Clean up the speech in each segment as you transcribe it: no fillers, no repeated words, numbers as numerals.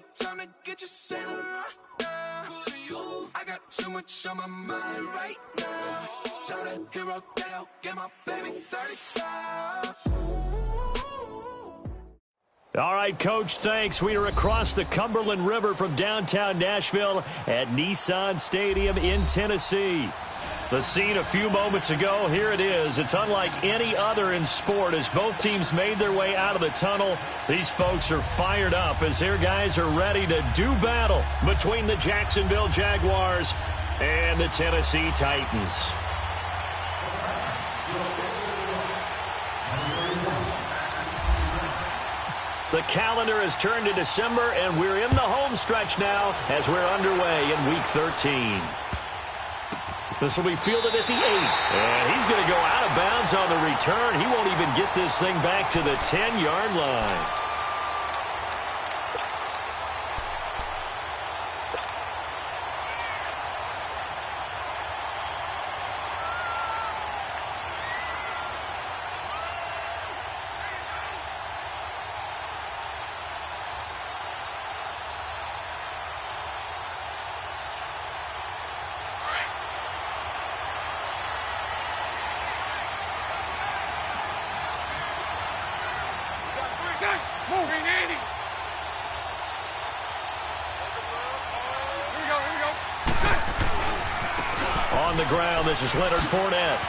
the time to get your sailing right now. I got too much on my mind right now. Tell the hero that I'll get my baby 35. All right, Coach, thanks. We are across the Cumberland River from downtown Nashville at Nissan Stadium in Tennessee. The scene a few moments ago, here it is. It's unlike any other in sport as both teams made their way out of the tunnel. These folks are fired up as their guys are ready to do battle between the Jacksonville Jaguars and the Tennessee Titans. The calendar has turned to December, and we're in the home stretch now as we're underway in Week 13. This will be fielded at the 8. And he's going to go out of bounds on the return. He won't even get this thing back to the 10-yard line. Moving, Andy. Here we go. On the ground, this is Leonard Fournette.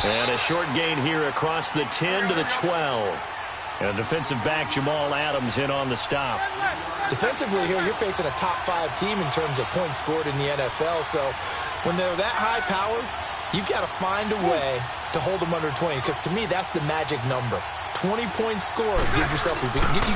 And a short gain here across the 10 to the 12. And defensive back Jamal Adams in on the stop. Defensively here, you're facing a top 5 team in terms of points scored in the NFL. So when they're that high-powered, you've got to find a way to hold them under 20. Because to me, that's the magic number. 20-point score gives yourself you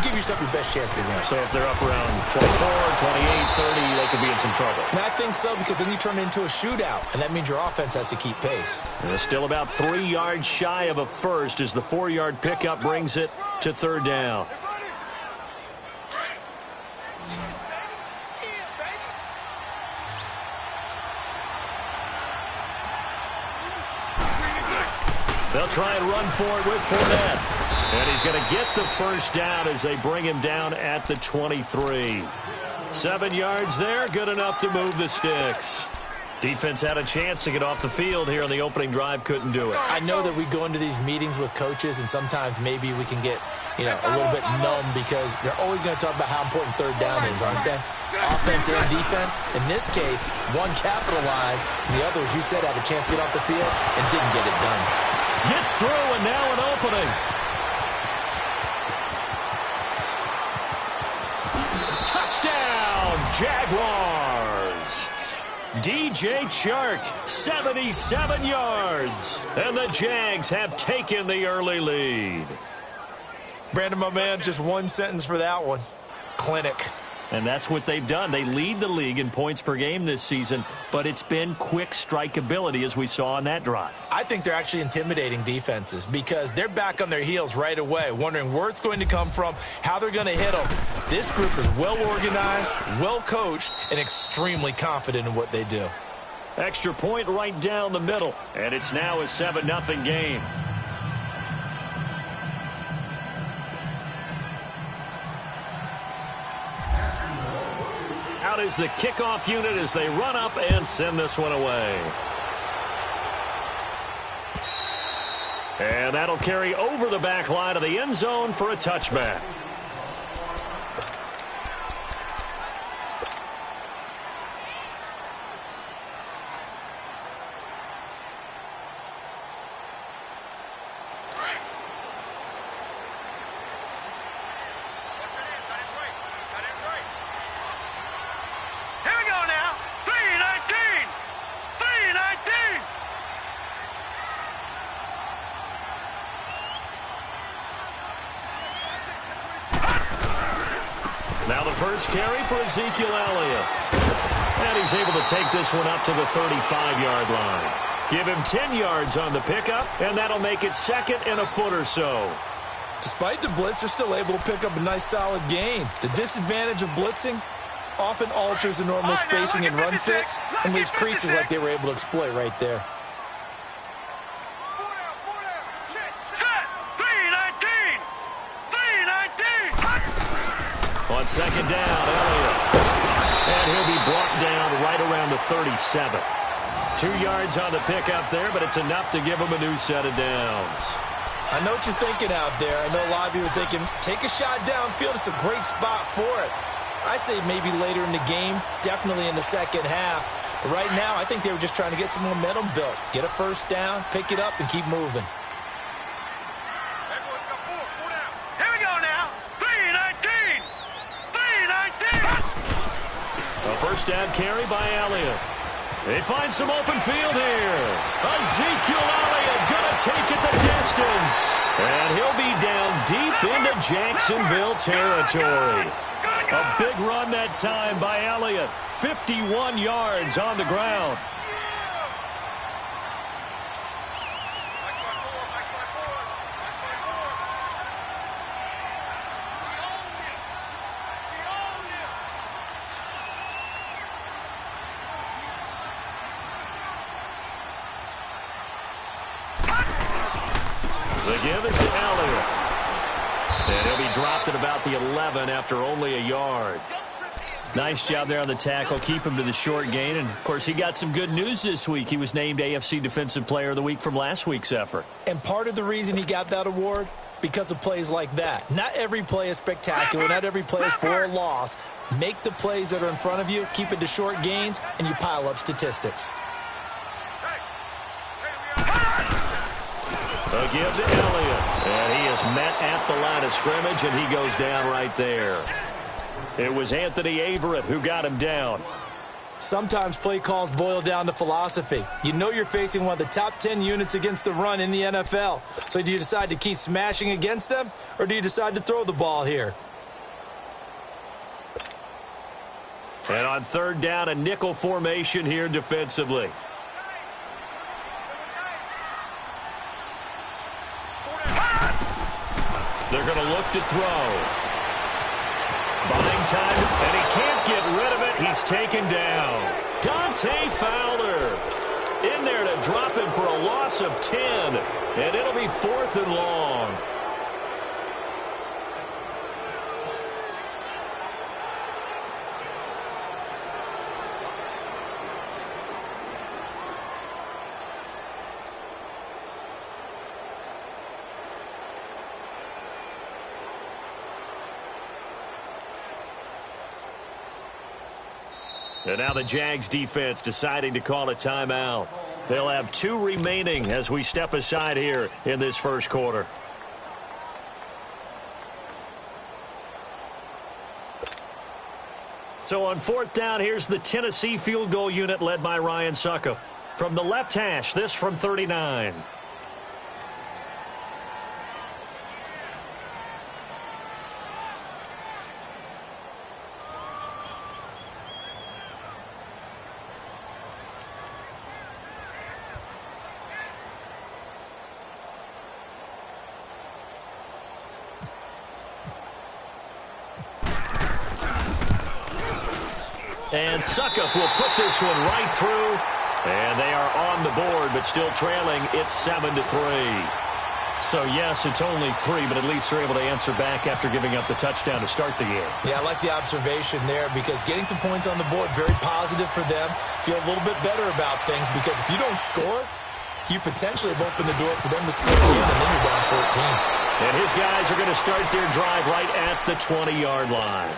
give yourself your best chance to win. So if they're up around 24, 28, 30, they could be in some trouble. And I think so, because then you turn it into a shootout, and that means your offense has to keep pace. And still about 3 yards shy of a first as the 4-yard pickup brings it to third down. They'll try and run for it with Fournette. And he's going to get the first down as they bring him down at the 23. 7 yards there, good enough to move the sticks. Defense had a chance to get off the field here on the opening drive, couldn't do it. I know that we go into these meetings with coaches, and sometimes maybe we can get, a little bit numb because they're always going to talk about how important third down is, aren't they? Offense and defense. In this case, one capitalized, and the other, as you said, had a chance to get off the field and didn't get it done. Gets through, and now an opening. Touchdown, Jaguars. DJ Chark, 77 yards. And the Jags have taken the early lead. Brandon, my man, just one sentence for that one. Clinic. And that's what they've done. They lead the league in points per game this season, but it's been quick strikeability as we saw on that drive. I think they're actually intimidating defenses because they're back on their heels right away, wondering where it's going to come from, how they're going to hit them. This group is well organized, well coached, and extremely confident in what they do. Extra point right down the middle, and it's now a 7-0 game. Out is the kickoff unit as they run up and send this one away. And that'll carry over the back line of the end zone for a touchback. Now the first carry for Ezekiel Elliott. And he's able to take this one up to the 35-yard line. Give him 10 yards on the pickup, and that'll make it second and a foot or so. Despite the blitz, they're still able to pick up a nice solid gain. The disadvantage of blitzing often alters the normal spacing and run fits and leaves creases like they were able to exploit right there. On second down, Elliott. And he'll be brought down right around the 37. 2 yards on the pickup there, but it's enough to give him a new set of downs. I know what you're thinking out there. I know a lot of you are thinking, take a shot downfield. It's a great spot for it. I'd say maybe later in the game, definitely in the second half. But right now, I think they were just trying to get some momentum built. Get a first down, pick it up, and keep moving. Here we go now. 3-19. 3-19. A first down carry by Elliott. They find some open field here. Ezekiel Elliott going to take it the distance. And he'll be down deep into Jacksonville territory. A big run that time by Elliott. 51 yards on the ground. The give is to Elliott. And he'll be dropped at about the 11 after only a yard. Nice job there on the tackle. Keep him to the short gain. And, of course, he got some good news this week. He was named AFC Defensive Player of the Week from last week's effort. And part of the reason he got that award, because of plays like that. Not every play is spectacular. Not every play is for a loss. Make the plays that are in front of you, keep it to short gains, and you pile up statistics. A give to Elliott. And he is met at the line of scrimmage, and he goes down right there. It was Anthony Averett who got him down. Sometimes play calls boil down to philosophy. You know you're facing one of the top 10 units against the run in the NFL. So do you decide to keep smashing against them, or do you decide to throw the ball here? And on third down, a nickel formation here defensively. They're going to look to throw. Buying time, and he can't get rid of it. He's taken down. Dante Fowler in there to drop him for a loss of 10, and it'll be 4th and long. And now the Jags defense deciding to call a timeout. They'll have 2 remaining as we step aside here in this first quarter. So on 4th down, here's the Tennessee field goal unit led by Ryan Suckup. From the left hash, this from 39. And Suckup will put this one right through. And they are on the board, but still trailing. It's 7-3. So, yes, it's only 3, but at least they're able to answer back after giving up the touchdown to start the game. Yeah, I like the observation there because getting some points on the board, very positive for them. Feel a little bit better about things because if you don't score, you potentially have opened the door for them to score again, and then you're down 14. And his guys are going to start their drive right at the 20-yard line.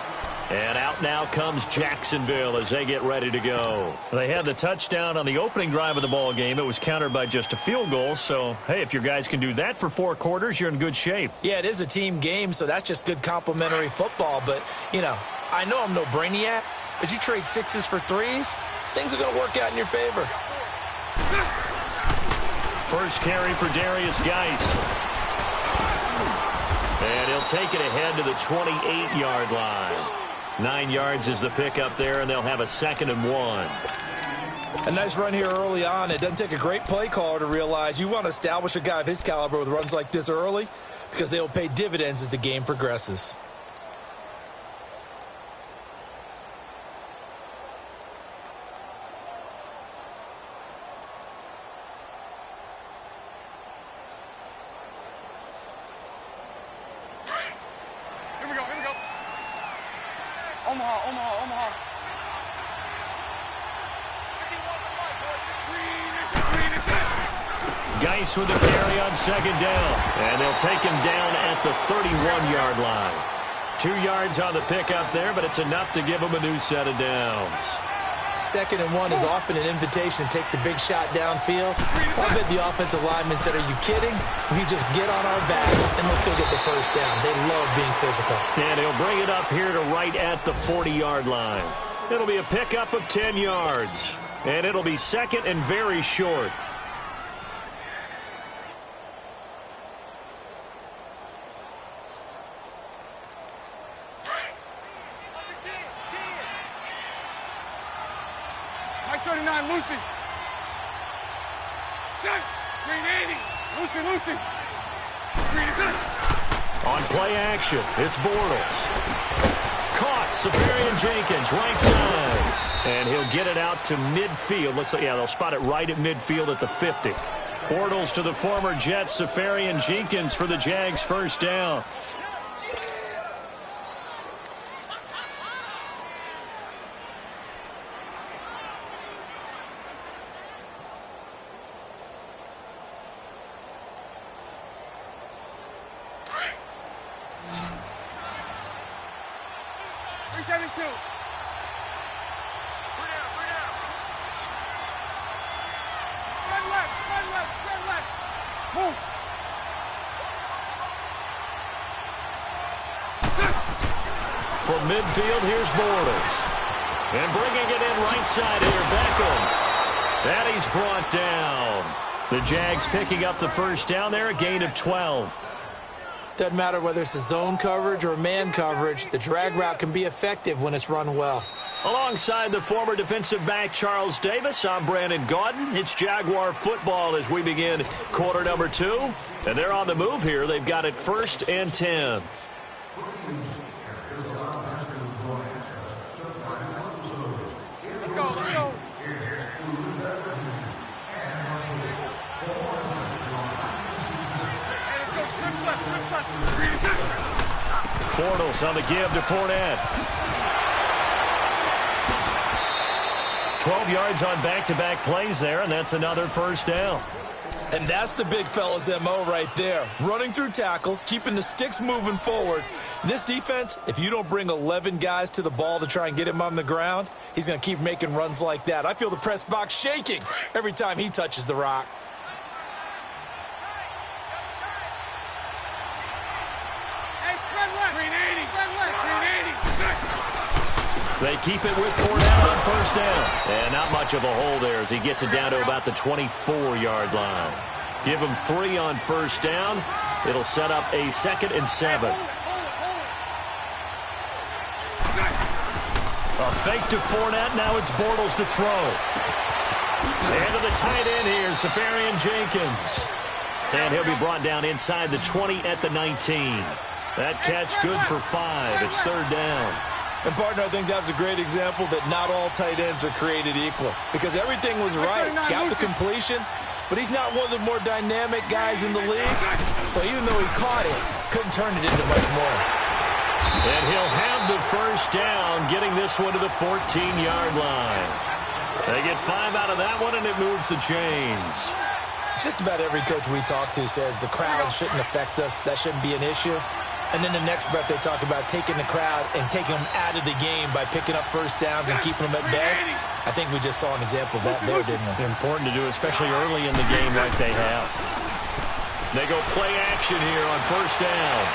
And out now comes Jacksonville as they get ready to go. They had the touchdown on the opening drive of the ball game. It was countered by just a field goal. So, hey, if your guys can do that for 4 quarters, you're in good shape. Yeah, it is a team game, so that's just good complimentary football. But, you know, I know I'm no brainiac, but you trade 6s for 3s, things are going to work out in your favor. First carry for Darius Geis. And he'll take it ahead to the 28-yard line. 9 yards is the pickup there, and they'll have a 2nd and 1. A nice run here early on. It doesn't take a great play caller to realize you want to establish a guy of his caliber with runs like this early because they will pay dividends as the game progresses. Omaha. Geis with the carry on second down. And they'll take him down at the 31-yard line. 2 yards on the pickup there, but it's enough to give him a new set of downs. 2nd and 1 is often an invitation to take the big shot downfield. I bet the offensive lineman said, are you kidding? We just get on our backs and let's go get the first down. They love being physical. And he'll bring it up here to right at the 40-yard line. It'll be a pickup of 10 yards. And it'll be 2nd and very short. Lucy. Set. Green 80. Lucy. Green is in. On play action, it's Bortles. Caught, Safarian Jenkins, right side. And he'll get it out to midfield. Looks like, yeah, they'll spot it right at midfield at the 50. Bortles to the former Jets, Safarian Jenkins for the Jags first down. From midfield, here's Bortles. And bringing it in right side here, Beckham. And he's brought down. The Jags picking up the first down there, a gain of 12. Doesn't matter whether it's a zone coverage or man coverage, the drag route can be effective when it's run well. Alongside the former defensive back Charles Davis, I'm Brandon Gaudin. It's Jaguar football as we begin quarter number 2. And they're on the move here. They've got it 1st and 10. Let's go. Bortles on the give to Fournette. 12 yards on back-to-back plays there, and that's another first down. And that's the big fella's MO right there. Running through tackles, keeping the sticks moving forward. This defense, if you don't bring 11 guys to the ball to try and get him on the ground, he's going to keep making runs like that. I feel the press box shaking every time he touches the rock. They keep it with Fournette on first down. And not much of a hole there as he gets it down to about the 24-yard line. Give him 3 on first down. It'll set up a 2nd and 7. A fake to Fournette. Now it's Bortles to throw. And to the tight end here, Safarian Jenkins. And he'll be brought down inside the 20 at the 19. That catch good for 5. It's 3rd down. And, partner, I think that's a great example that not all tight ends are created equal. Because everything was right. Got the completion, but he's not one of the more dynamic guys in the league. So even though he caught it, couldn't turn it into much more. And he'll have the first down, getting this one to the 14-yard line. They get 5 out of that one, and it moves the chains. Just about every coach we talk to says the crowd shouldn't affect us. That shouldn't be an issue. And then the next breath they talk about taking the crowd and taking them out of the game by picking up first downs and keeping them at bay. I think we just saw an example of that there, didn't we? Important to do, especially early in the game like they have. They go play action here on first down.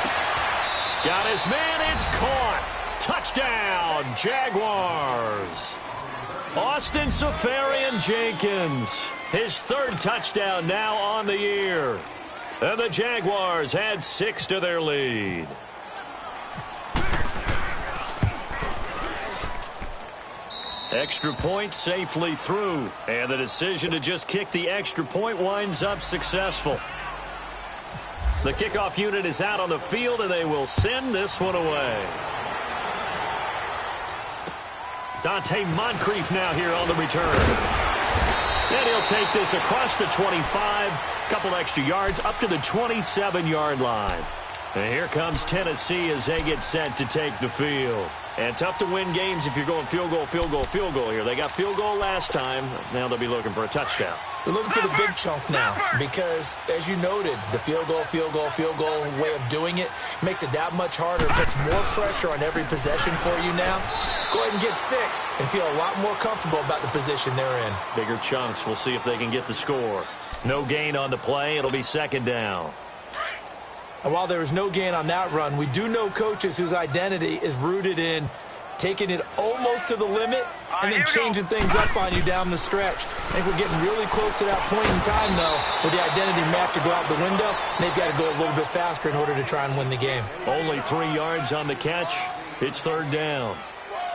Got his man, it's caught. Touchdown, Jaguars. Austin Safarian Jenkins, his 3rd touchdown now on the year. And the Jaguars add 6 to their lead. Extra point safely through. And the decision to just kick the extra point winds up successful. The kickoff unit is out on the field, and they will send this one away. Dante Moncrief now here on the return. And he'll take this across the 25. Couple extra yards up to the 27-yard line. And here comes Tennessee as they get set to take the field. And tough to win games if you're going field goal, field goal, field goal here. They got field goal last time. Now they'll be looking for a touchdown. They're looking for the big chunk now because, as you noted, the field goal way of doing it makes it that much harder, puts more pressure on every possession for you now. Go ahead and get 6 and feel a lot more comfortable about the position they're in. Bigger chunks. We'll see if they can get the score. No gain on the play. It'll be second down. And while there was no gain on that run, we do know coaches whose identity is rooted in taking it almost to the limit and then changing things up on you down the stretch. I think we're getting really close to that point in time, though, where the identity map to go out the window, and they've got to go a little bit faster in order to try and win the game. Only 3 yards on the catch. It's third down.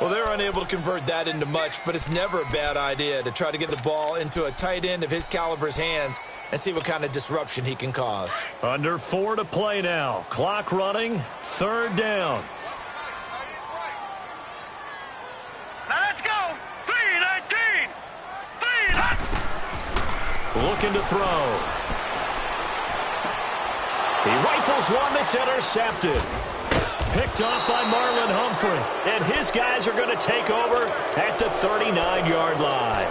Well, they're unable to convert that into much, but it's never a bad idea to try to get the ball into a tight end of his caliber's hands and see what kind of disruption he can cause. Under 4 to play now. Clock running. Third down. Now let's go. 3-19. 3-19. Looking to throw. He rifles one that's intercepted. Picked off by Marlon Humphrey. And his guys are going to take over at the 39-yard line.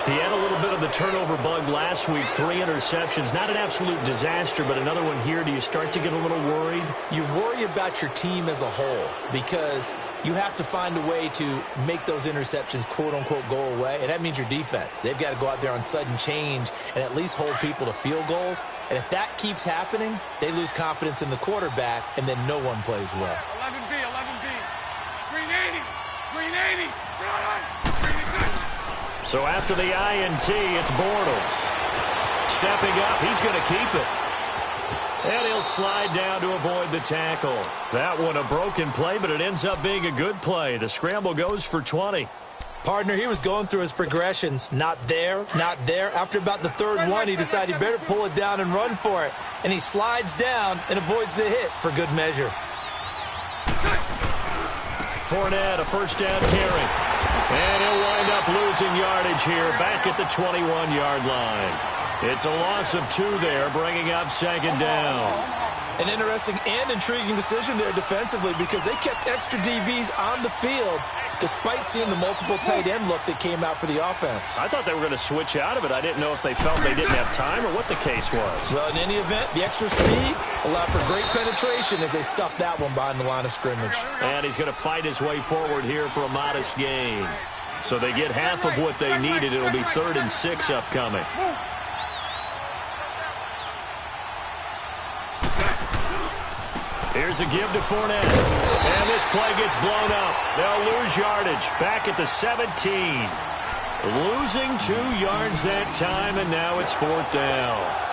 He had a little bit of the turnover bug last week. 3 interceptions. Not an absolute disaster, but another one here. Do you start to get a little worried? You worry about your team as a whole because you have to find a way to make those interceptions, quote-unquote, go away, and that means your defense. They've got to go out there on sudden change and at least hold people to field goals. And if that keeps happening, they lose confidence in the quarterback, and then no one plays well. 11B. Green 80. Green 80. Green 80. So after the INT, it's Bortles. Stepping up, he's going to keep it. And he'll slide down to avoid the tackle. That one a broken play, but it ends up being a good play. The scramble goes for 20. Partner, he was going through his progressions. Not there, not there. After about the third one, he decided he better pull it down and run for it. And he slides down and avoids the hit for good measure. Fournette, a first down carry. And he'll wind up losing yardage here back at the 21-yard line. It's a loss of 2 there, bringing up second down. An interesting and intriguing decision there defensively because they kept extra DBs on the field despite seeing the multiple tight end look that came out for the offense. I thought they were going to switch out of it. I didn't know if they felt they didn't have time or what the case was. Well, in any event, the extra speed allowed for great penetration as they stuffed that one behind the line of scrimmage. And he's going to fight his way forward here for a modest gain. So they get half of what they needed. It'll be 3rd and 6 upcoming. Here's a give to Fournette. And this play gets blown up. They'll lose yardage back at the 17. Losing 2 yards that time, and now it's 4th down.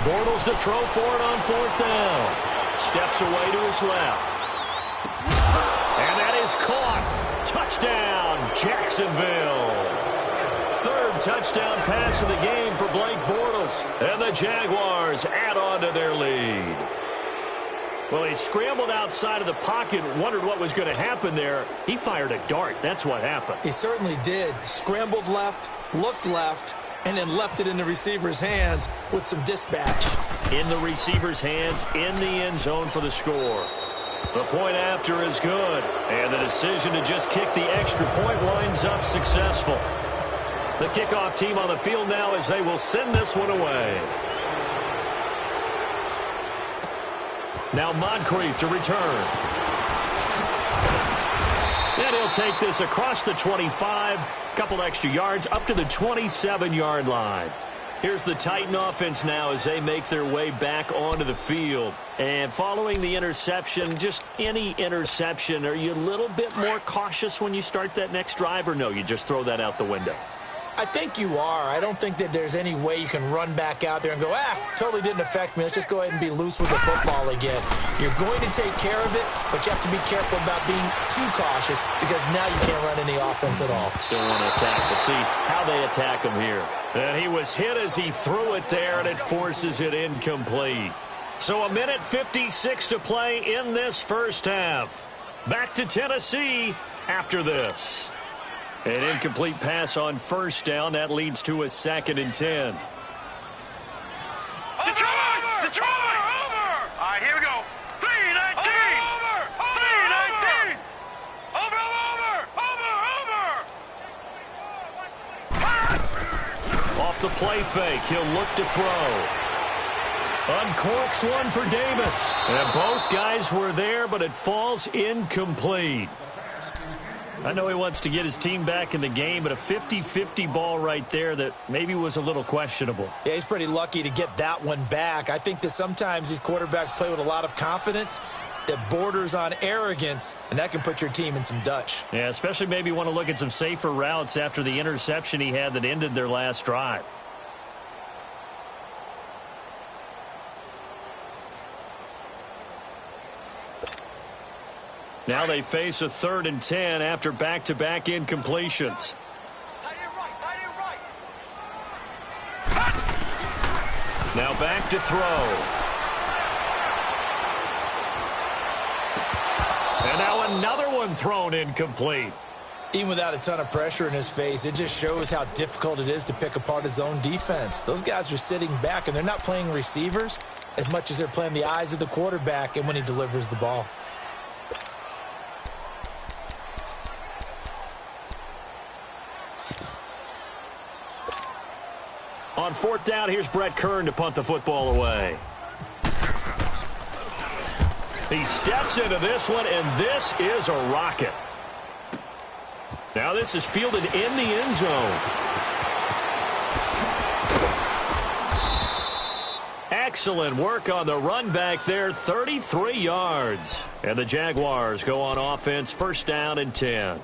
Bortles to throw for it on 4th down. Steps away to his left. And that is caught. Touchdown, Jacksonville. 3rd touchdown pass of the game for Blake Bortles. And the Jaguars add on to their lead. Well, he scrambled outside of the pocket, wondered what was going to happen there. He fired a dart. That's what happened. He certainly did. Scrambled left, looked left, and then left it in the receiver's hands with some dispatch. In the receiver's hands, in the end zone for the score. The point after is good, and the decision to just kick the extra point winds up successful. The kickoff team on the field now as they will send this one away. Now Moncrief to return. And he'll take this across the 25. Couple extra yards up to the 27-yard line. Here's the Titan offense now as they make their way back onto the field. And following the interception, just any interception, are you a little bit more cautious when you start that next drive, or no, you just throw that out the window? I think you are. I don't think that there's any way you can run back out there and go, totally didn't affect me. Let's just go ahead and be loose with the football again. You're going to take care of it, but you have to be careful about being too cautious because now you can't run any offense at all. Still want to attack. We'll see how they attack him here. And he was hit as he threw it there, and it forces it incomplete. So 1:56 to play in this first half. Back to Tennessee after this. An incomplete pass on first down. That leads to a 2nd and 10. Detroit! Over! All right, here we go. 3-19! Over! 3-19! Over! Off the play fake, he'll look to throw. Uncorks one for Davis. And both guys were there, but it falls incomplete. I know he wants to get his team back in the game, but a 50-50 ball right there that maybe was a little questionable. Yeah, he's pretty lucky to get that one back. I think that sometimes these quarterbacks play with a lot of confidence that borders on arrogance, and that can put your team in some Dutch. Yeah, especially maybe want to look at some safer routes after the interception he had that ended their last drive. Now they face a 3rd and 10 after back-to-back incompletions. Now back to throw. And now another one thrown incomplete. Even without a ton of pressure in his face, it just shows how difficult it is to pick apart his own defense. Those guys are sitting back, and they're not playing receivers as much as they're playing the eyes of the quarterback and when he delivers the ball. On 4th down, here's Brett Kern to punt the football away. He steps into this one, and this is a rocket. Now this is fielded in the end zone. Excellent work on the run back there, 33 yards. And the Jaguars go on offense, 1st down and 10.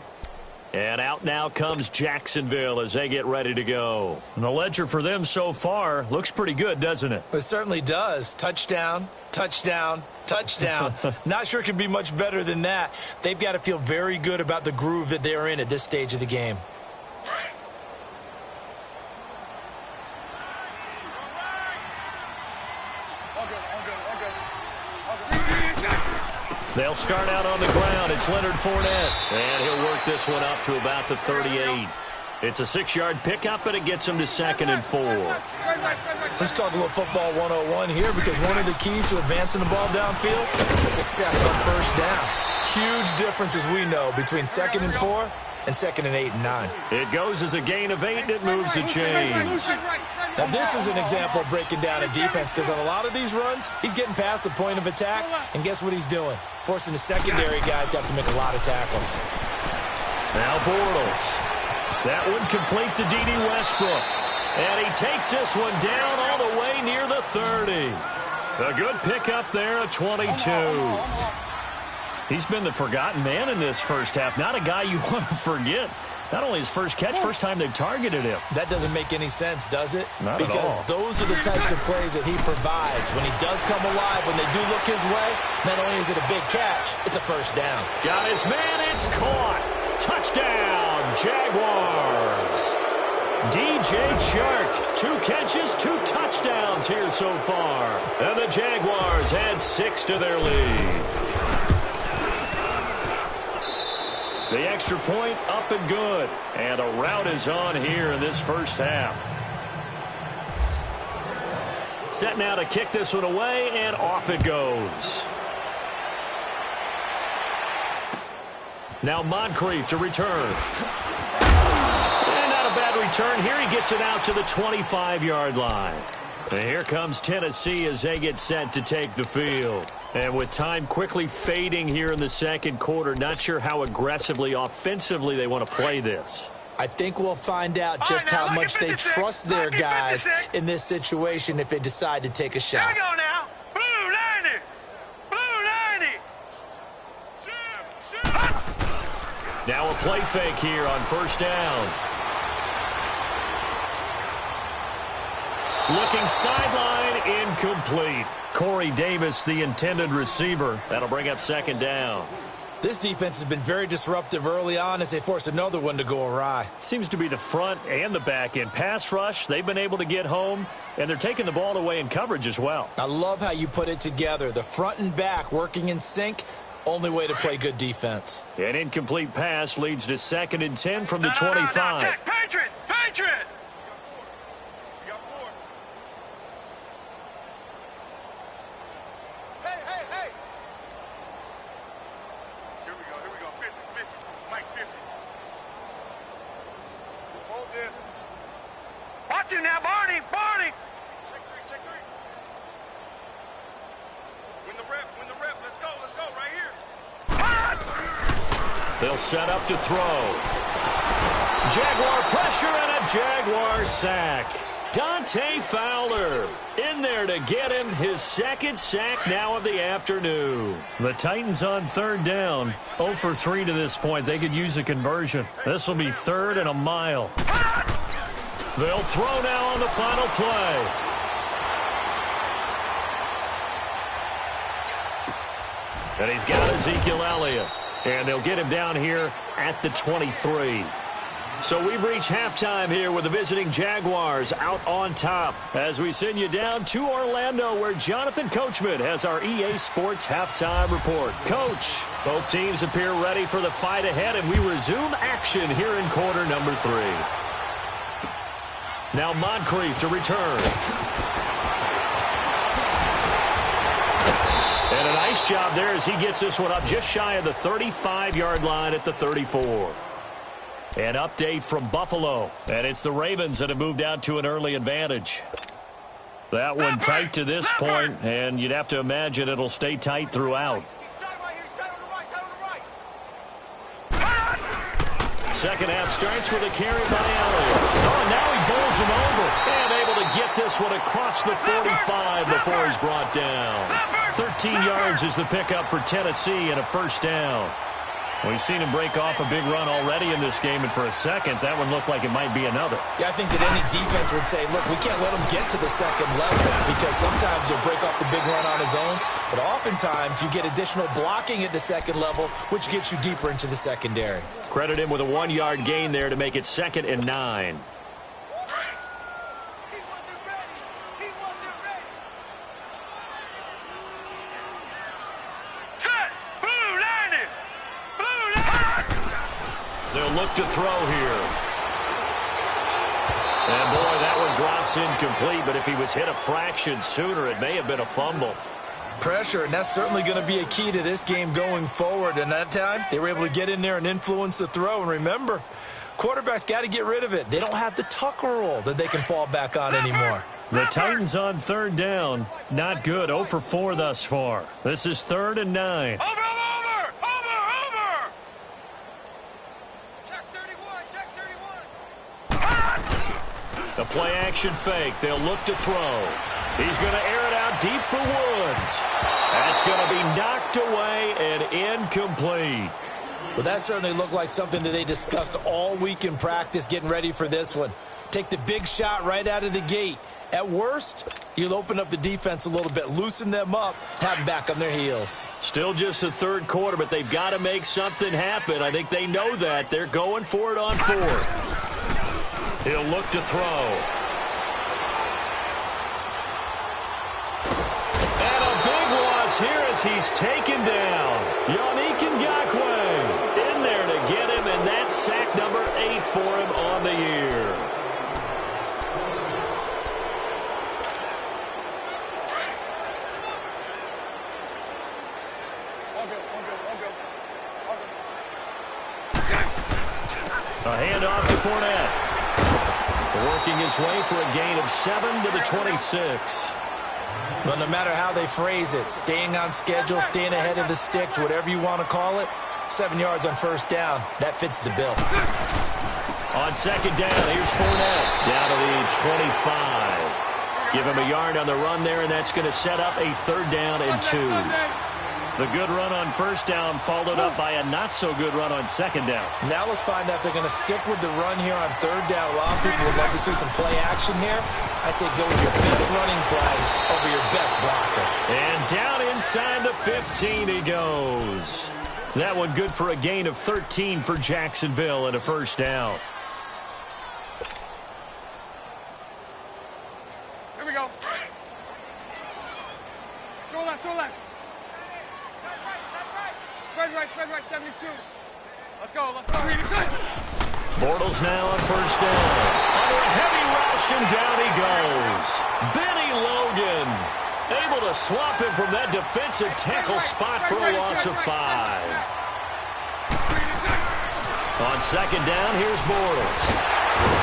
And out now comes Jacksonville as they get ready to go. And the ledger for them so far looks pretty good, doesn't it? It certainly does. Touchdown, touchdown, touchdown. Not sure it can be much better than that. They've got to feel very good about the groove that they're in at this stage of the game. They'll start out on the ground. It's Leonard Fournette. And he'll work this one up to about the 38. It's a 6-yard pickup, but it gets him to 2nd and 4. Let's talk a little football 101 here, because one of the keys to advancing the ball downfield is success on 1st down. Huge difference, as we know, between 2nd and 4 and 2nd and 8 and 9. It goes as a gain of 8, and it moves the chains. Now, this is an example of breaking down a defense, because on a lot of these runs, he's getting past the point of attack, and guess what he's doing? Forcing the secondary guys to have to make a lot of tackles. Now Bortles. That one complete to D.D. Westbrook. And he takes this one down all the way near the 30. A good pickup there at 22. He's been the forgotten man in this first half. Not a guy you want to forget. Not only his first catch, first time they've targeted him. That doesn't make any sense, does it? Not at all. Because those are the types of plays that he provides. When he does come alive, when they do look his way, not only is it a big catch, it's a 1st down. Got his man, it's caught. Touchdown, Jaguars. DJ Chark, 2 catches, 2 touchdowns here so far. And the Jaguars add 6 to their lead. The extra point up and good. And a rout is on here in this first half. Set now to kick this one away, and off it goes. Now Moncrief to return. And not a bad return here. He gets it out to the 25-yard line. And here comes Tennessee as they get set to take the field. And with time quickly fading here in the 2nd quarter, not sure how aggressively, offensively they want to play this. I think we'll find out just how much they trust their guys in this situation if they decide to take a shot. Here we go now. Blue 90. Blue 90. Now a play fake here on 1st down. Looking sideline, incomplete. Corey Davis, the intended receiver. That'll bring up second down. This defense has been very disruptive early on as they force another one to go awry. Seems to be the front and the back end. Pass rush, they've been able to get home, and they're taking the ball away in coverage as well. I love how you put it together. The front and back working in sync, only way to play good defense. An incomplete pass leads to 2nd and 10 from the 25. No, check. Patriot! Patriot! Watch him now, Barney! Barney! Check three. Win the rep, let's go, right here. They'll set up to throw. Jaguar pressure and a Jaguar sack. Dante Fowler in there to get him his 2nd sack now of the afternoon. The Titans on 3rd down. 0 for 3 to this point. They could use a conversion. This will be 3rd and a mile. They'll throw now on the final play. And he's got Ezekiel Elliott. And they'll get him down here at the 23. So we've reached halftime here with the visiting Jaguars out on top as we send you down to Orlando where Jonathan Coachman has our EA Sports halftime report. Coach, both teams appear ready for the fight ahead, and we resume action here in quarter number 3. Now Moncrief to return. And a nice job there as he gets this one up just shy of the 35-yard line at the 34. An update from Buffalo, and it's the Ravens that have moved out to an early advantage. That one tight to this point, and you'd have to imagine it'll stay tight throughout. Second half starts with a carry by Elliott. Oh, and now he bowls him over. And able to get this one across the 45 before he's brought down. 13 yards is the pickup for Tennessee and a 1st down. We've seen him break off a big run already in this game, and for a second, that one looked like it might be another. Yeah, I think that any defense would say, look, we can't let him get to the 2nd level because sometimes he'll break off the big run on his own, but oftentimes you get additional blocking at the 2nd level, which gets you deeper into the secondary. Credit him with a 1-yard gain there to make it 2nd and 9. They'll look to throw here. And boy, that one drops incomplete, but if he was hit a fraction sooner, it may have been a fumble. Pressure, and that's certainly going to be a key to this game going forward. And that time, they were able to get in there and influence the throw. And remember, quarterbacks got to get rid of it. They don't have the tuck rule that they can fall back on anymore. The Titans on 3rd down. Not good. 0 for 4 thus far. This is 3rd and 9. Over! A play-action fake. They'll look to throw. He's going to air it out deep for Woods. That's going to be knocked away and incomplete. Well, that certainly looked like something that they discussed all week in practice getting ready for this one. Take the big shot right out of the gate. At worst, you'll open up the defense a little bit, loosen them up, have them back on their heels. Still just the 3rd quarter, but they've got to make something happen. I think they know that. They're going for it on 4th. He'll look to throw. And a big loss here as he's taken down. Yannick Ngakoue in there to get him, and that's sack number 8 for him on the year. A handoff to Fournette. Working his way for a gain of 7 to the 26. Well, no matter how they phrase it, staying on schedule, staying ahead of the sticks, whatever you want to call it, 7 yards on 1st down, that fits the bill. On 2nd down, here's Fournette down to the 25. Give him a yard on the run there, and that's going to set up a 3rd down and 2. The good run on first down followed up by a not-so-good run on second down. Now let's find out if they're going to stick with the run here on third down. A lot of people would love to see some play action here. I say go with your best running play over your best blocker. And down inside the 15 he goes. That one good for a gain of 13 for Jacksonville and a first down. Here we go. Throw left, throw left. Spread right, 72. Let's go. Bortles now on first down. Under a heavy rush, and down he goes. Benny Logan able to swap him from that defensive tackle spot for a loss of 5. On second down, here's Bortles.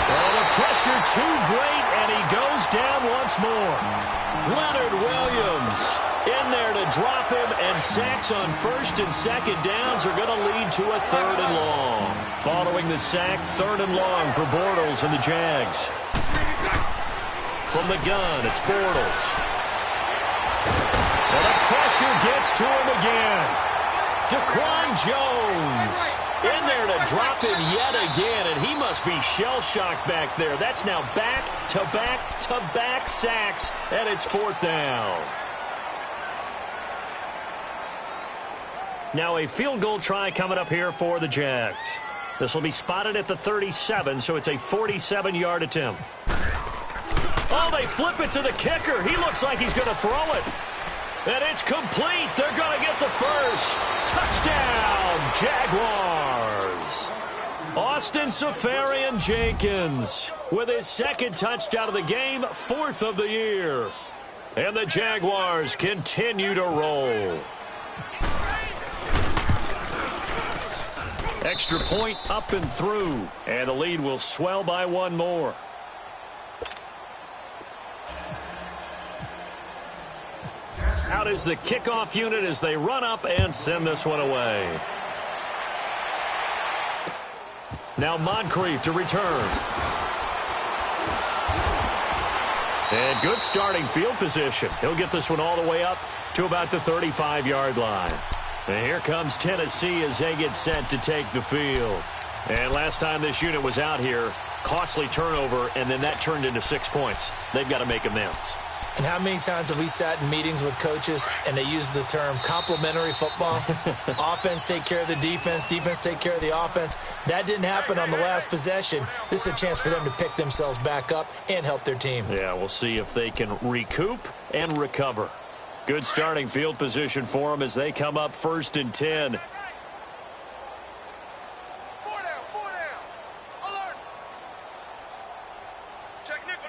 Oh, the pressure too great, and he goes down once more. Leonard Williams in there to drop him, and sacks on first and second downs are going to lead to a third and long. Following the sack, third and long for Bortles and the Jags. From the gun, it's Bortles. And the pressure gets to him again. Daquan Jones in there to drop him yet again, and he must be shell-shocked back there. That's now back-to-back-to-back sacks, and it's fourth down. Now a field goal try coming up here for the Jags. This will be spotted at the 37, so it's a 47-yard attempt. Oh, they flip it to the kicker. He looks like he's going to throw it. And it's complete. They're going to get the first. Touchdown, Jaguars. Austin Seferian-Jenkins with his second touchdown of the game, fourth of the year. And the Jaguars continue to roll. Extra point up and through, and the lead will swell by one more. Out is the kickoff unit as they run up and send this one away. Now Moncrief to return. And good starting field position. He'll get this one all the way up to about the 35-yard line. And here comes Tennessee as they get set to take the field. And last time this unit was out here, costly turnover, and then that turned into 6 points. They've got to make amends. And how many times have we sat in meetings with coaches and they use the term complementary football? Offense take care of the defense, defense take care of the offense. That didn't happen on the last possession. This is a chance for them to pick themselves back up and help their team. Yeah, we'll see if they can recoup and recover. Good starting field position for them as they come up first and 10. Four down. Alert. Check nickel.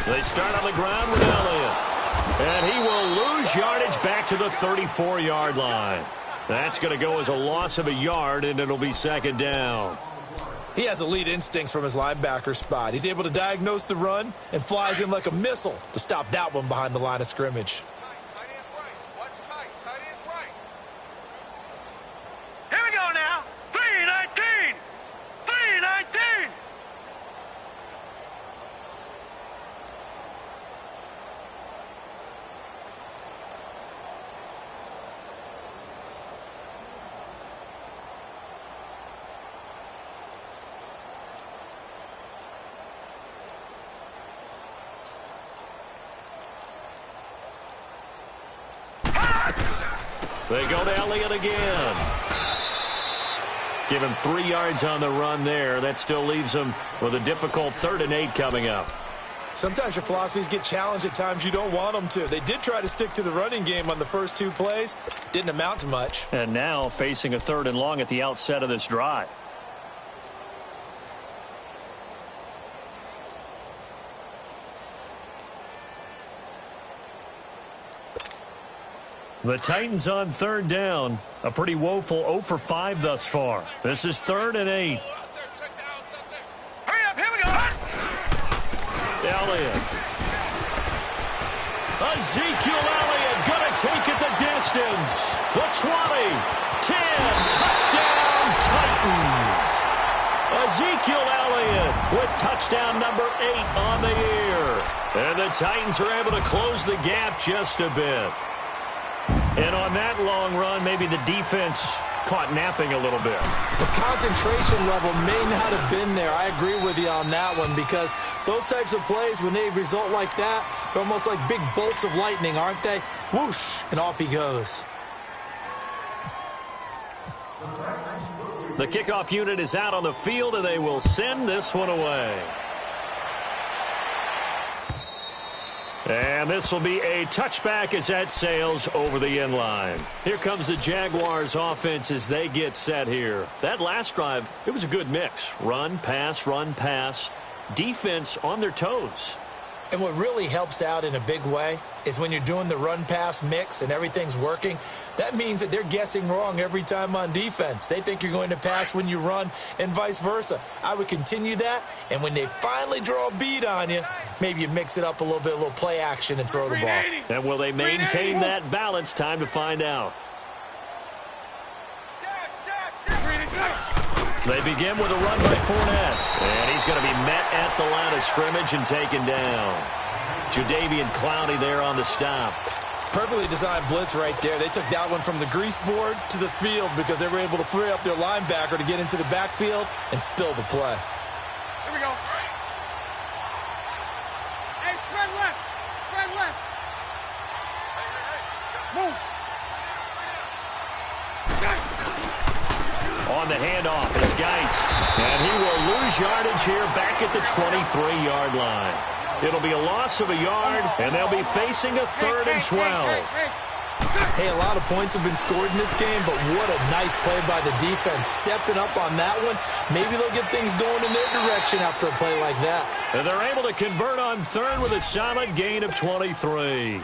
They start on the ground with Elliott. And he will lose yardage back to the 34-yard line. That's going to go as a loss of a yard, and it'll be second down. He has elite instincts from his linebacker spot. He's able to diagnose the run and flies in like a missile to stop that one behind the line of scrimmage. Tight end's right. Watch tight. Tight end's right. Here we go now. 3-19. They go to Elliott again. Give him 3 yards on the run there. That still leaves him with a difficult 3rd and 8 coming up. Sometimes your philosophies get challenged at times you don't want them to. They did try to stick to the running game on the first 2 plays. Didn't amount to much. And now facing a 3rd and long at the outset of this drive. The Titans on 3rd down. A pretty woeful 0 for 5 thus far. This is 3rd and 8. Hurry up, here we go. Elliott. Ezekiel Elliott going to take it the distance. The 20, 10, touchdown Titans. Ezekiel Elliott with touchdown number 8 on the year. And the Titans are able to close the gap just a bit. And on that long run, maybe the defense caught napping a little bit. The concentration level may not have been there. I agree with you on that one, because those types of plays, when they result like that, they're almost like big bolts of lightning, aren't they? Whoosh, and off he goes. The kickoff unit is out on the field, and they will send this one away. And this will be a touchback as that sails over the end line. Here comes the Jaguars offense as they get set here. That last drive, it was a good mix. Run, pass, defense on their toes. And what really helps out in a big way is when you're doing the run-pass mix and everything's working, that means that they're guessing wrong every time on defense. They think you're going to pass when you run and vice versa. I would continue that, and when they finally draw a beat on you, maybe you mix it up a little play action and throw the ball. And will they maintain that balance? Time to find out. They begin with a run by Fournette. And he's going to be met at the line of scrimmage and taken down. Jadeveon Clowney there on the stop. Perfectly designed blitz right there. They took that one from the grease board to the field because they were able to free up their linebacker to get into the backfield and spill the play. Here we go. Hey, spread left. Spread left. Move. On the handoff, it's Geis. And he will lose yardage here back at the 23-yard line. It'll be a loss of a yard, and they'll be facing a 3rd and 12. Hey, a lot of points have been scored in this game, but what a nice play by the defense. Stepping up on that one, maybe they'll get things going in their direction after a play like that. And they're able to convert on 3rd with a solid gain of 23.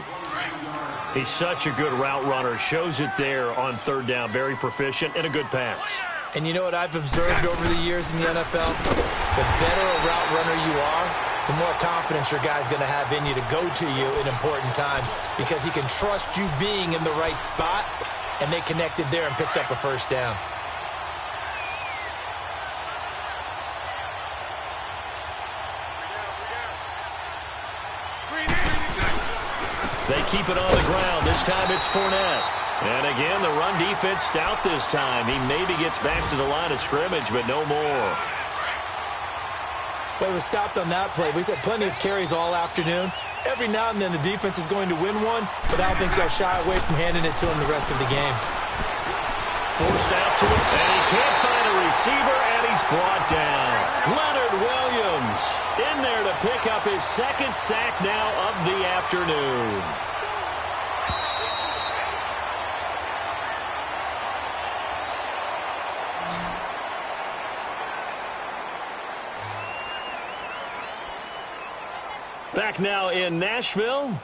He's such a good route runner. Shows it there on 3rd down. Very proficient and a good pass. And you know what I've observed over the years in the NFL? The better a route runner you are, the more confidence your guy's going to have in you to go to you in important times, because he can trust you being in the right spot, and they connected there and picked up a 1st down. They keep it on the ground. This time it's Fournette. And again, the run defense stout this time. He maybe gets back to the line of scrimmage, but no more. Well, he was stopped on that play. We've had plenty of carries all afternoon. Every now and then the defense is going to win one, but I don't think they'll shy away from handing it to him the rest of the game. Forced out to it, and he can't find a receiver, and he's brought down. Leonard Williams in there to pick up his 2nd sack now of the afternoon. Back now in Nashville.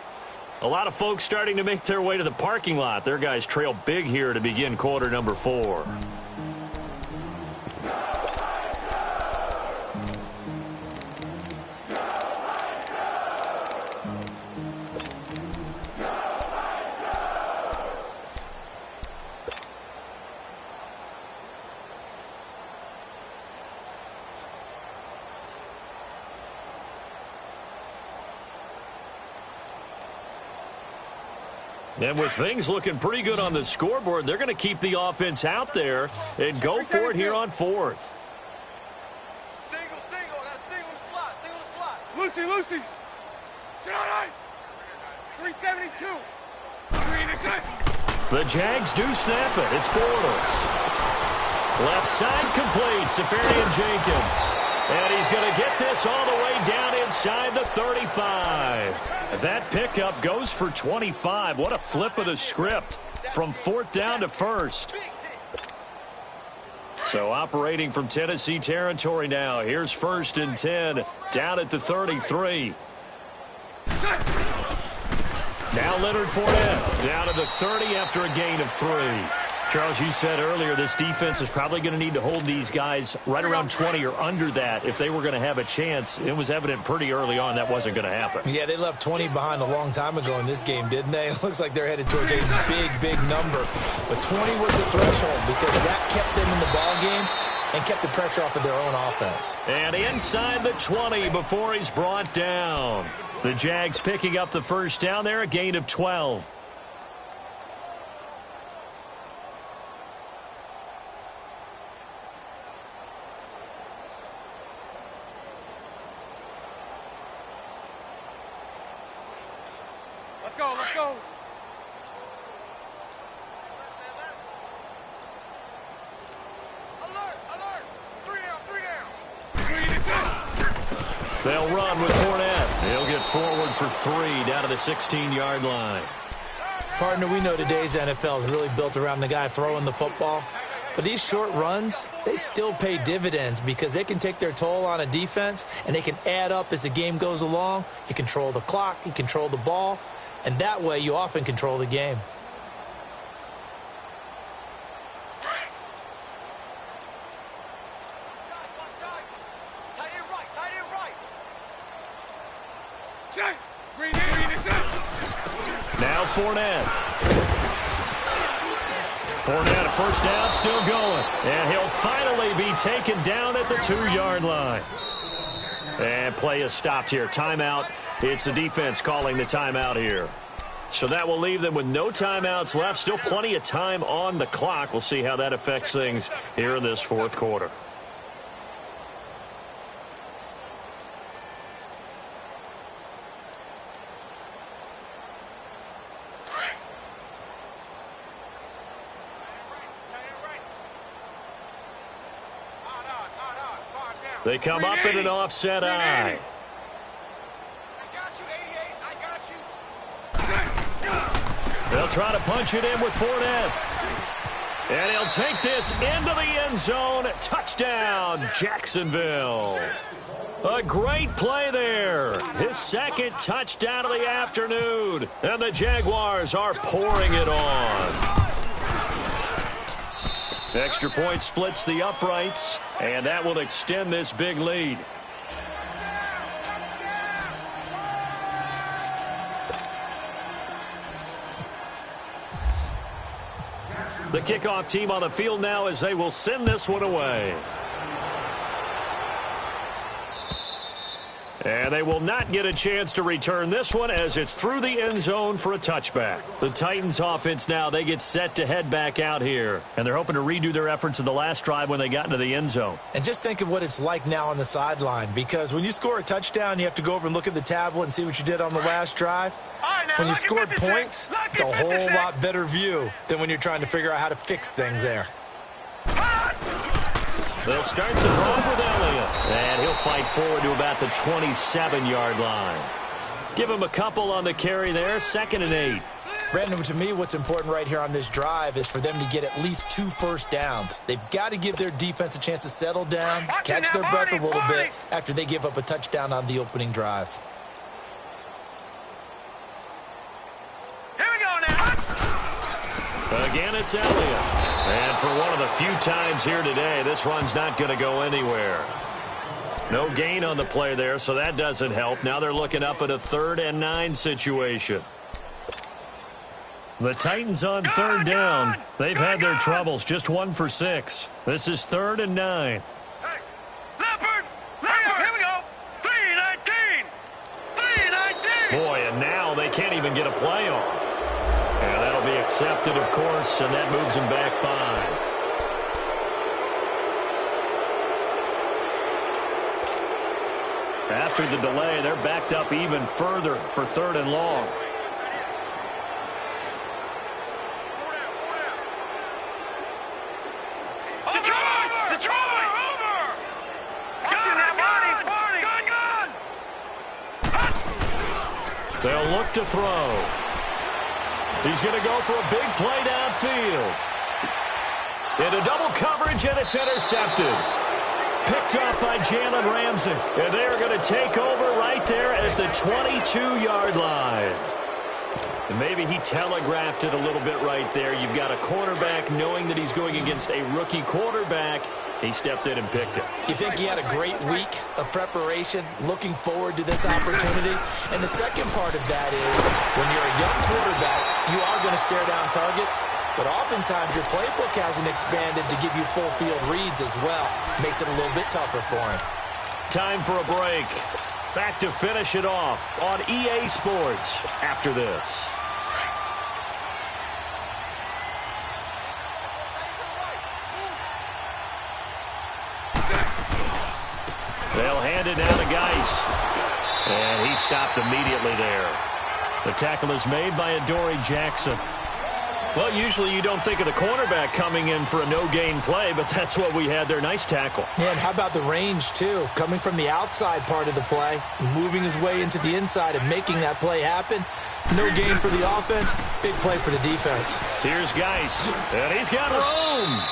A lot of folks starting to make their way to the parking lot. Their guys trail big here to begin quarter number 4. And with things looking pretty good on the scoreboard, they're going to keep the offense out there and go for it here on 4th. Single, that's single slot, Lucy. 372. The Jags do snap it. It's Bortles. Left side complete. Safarian-Jenkins. And he's going to get this all the way down inside the 35. That pickup goes for 25. What a flip of the script from 4th down to 1st. So operating from Tennessee territory now. Here's 1st and 10 down at the 33. Now Leonard Fournette down to the 30 after a gain of 3. Charles, you said earlier this defense is probably going to need to hold these guys right around 20 or under that if they were going to have a chance. It was evident pretty early on that wasn't going to happen. Yeah, they left 20 behind a long time ago in this game, didn't they? It looks like they're headed towards a big number. But 20 was the threshold because that kept them in the ball game and kept the pressure off of their own offense. And inside the 20 before he's brought down. The Jags picking up the first down there, a gain of 12. Let's go, let's go. Alert, alert. 3 down, 3 down. They'll run with Fournette. He'll get forward for 3 down to the 16-yard line. Partner, we know today's NFL is really built around the guy throwing the football. But these short runs, they still pay dividends because they can take their toll on a defense, and they can add up as the game goes along. You control the clock, you control the ball, and that way you often control the game. Tight end right, tight end right. Now Fournette. Fournette, a first down, still going. And he'll finally be taken down at the 2-yard line. And play is stopped here. Timeout. It's the defense calling the timeout here. So that will leave them with no timeouts left. Still plenty of time on the clock. We'll see how that affects things here in this fourth quarter. They come up in an offset eye. I got you, 88. I got you. They'll try to punch it in with Fournette. And he'll take this into the end zone. Touchdown, Jacksonville. A great play there. His second touchdown of the afternoon. And the Jaguars are pouring it on. Extra point splits the uprights, and that will extend this big lead. The kickoff team on the field now as they will send this one away. And they will not get a chance to return this one as it's through the end zone for a touchback. The Titans offense now, they get set to head back out here. And they're hoping to redo their efforts in the last drive when they got into the end zone. And just think of what it's like now on the sideline, because when you score a touchdown, you have to go over and look at the tablet and see what you did on the last drive. When you scored points, it's a whole lot better view than when you're trying to figure out how to fix things there. They'll start the drive with Elliott. And he'll fight forward to about the 27-yard line. Give him a couple on the carry there. 2nd and 8. Brandon, to me, what's important right here on this drive is for them to get at least 2 first downs. They've got to give their defense a chance to settle down, catch their breath a little bit after they give up a touchdown on the opening drive. Here we go now. Again, it's Elliott. And for one of the few times here today, this run's not going to go anywhere. No gain on the play there, so that doesn't help. Now they're looking up at a 3rd and 9 situation. The Titans on 3rd down. They've had their troubles, just 1 for 6. This is 3rd and 9. Hey, Leopard, here we go. 3-19. 3-19. Boy, and now they can't even get a play off. And that'll be accepted, of course, and that moves him back 5. After the delay, they're backed up even further for 3rd and long. Detroit! Over! Watching that Gun! They'll look to throw. He's going to go for a big play downfield. Into double coverage, and it's intercepted. Picked up by Jalen Ramsey. And they are going to take over right there at the 22-yard line. And maybe he telegraphed it a little bit right there. You've got a cornerback knowing that he's going against a rookie quarterback. He stepped in and picked it. You think he had a great week of preparation, looking forward to this opportunity? And the second part of that is, when you're a young quarterback, you are going to stare down targets, but oftentimes your playbook hasn't expanded to give you full field reads as well. Makes it a little bit tougher for him. Time for a break. Back to finish it off on EA Sports after this. They'll hand it down to Geis. And he stopped immediately there. The tackle is made by Adoree Jackson. Well, usually you don't think of the cornerback coming in for a no-gain play, but that's what we had there. Nice tackle. Yeah, and how about the range, too? Coming from the outside part of the play, moving his way into the inside and making that play happen. No gain for the offense, big play for the defense. Here's Geis, and he's got room.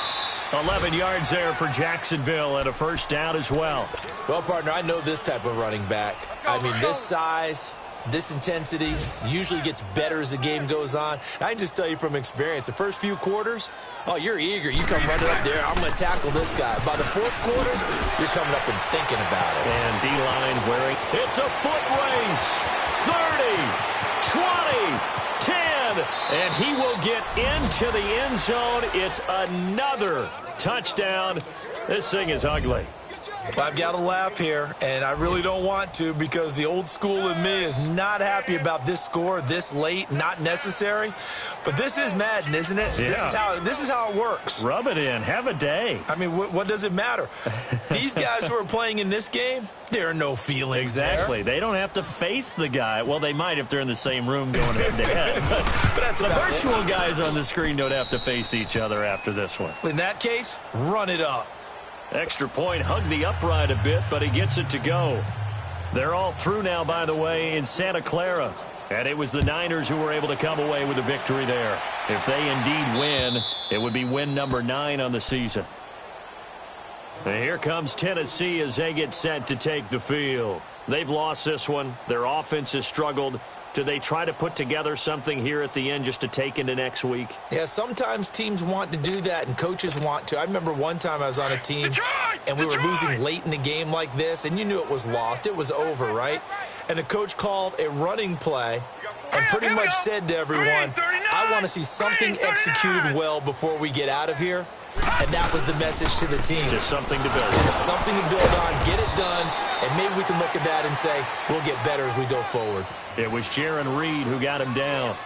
11 yards there for Jacksonville and a first down as well. Well, partner, I know this type of running back. I mean, this size, this intensity usually gets better as the game goes on. I can just tell you from experience, the first few quarters, oh, you're eager. You come running up there, I'm going to tackle this guy. By the fourth quarter, you're coming up and thinking about it. And D-line wearing, it's a foot race. 30, 20, 10, and he will get into the end zone. It's another touchdown. This thing is ugly. I've got to laugh here, and I really don't want to because the old school in me is not happy about this score this late, not necessary. But this is Madden, isn't it? Yeah. This is how it works. Rub it in. Have a day. I mean, what does it matter? These guys who are playing in this game, there are no feelings Exactly. there. They don't have to face the guy. Well, they might if they're in the same room going head-to-head. But that's the about virtual it. guys on the screen don't have to face each other after this one. In that case, run it up. Extra point, hugged the upright a bit, but he gets it to go. They're all through now, by the way, in Santa Clara. And it was the Niners who were able to come away with a victory there. If they indeed win, it would be win number 9 on the season. And here comes Tennessee as they get set to take the field. They've lost this one. Their offense has struggled. Do they try to put together something here at the end just to take into next week? Yeah, sometimes teams want to do that and coaches want to. I remember one time I was on a team and we were losing late in the game like this, and you knew it was lost. It was over, right? And the coach called a running play and pretty much said to everyone, I want to see something executed well before we get out of here. And that was the message to the team. Just something to build. Just something to build on, get it done, and maybe we can look at that and say, we'll get better as we go forward. It was Jaron Reed who got him down.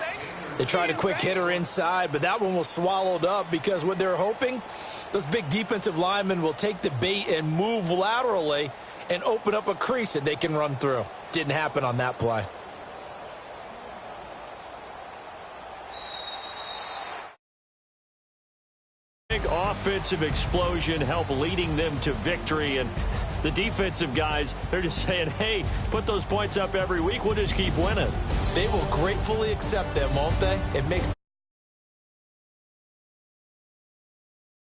They tried a quick hitter inside, but that one was swallowed up because what they're hoping, those big defensive linemen will take the bait and move laterally and open up a crease that they can run through. Didn't happen on that play. Big offensive explosion help leading them to victory, and the defensive guys, they're just saying, hey, put those points up every week, we'll just keep winning. They will gratefully accept them, won't they? It makes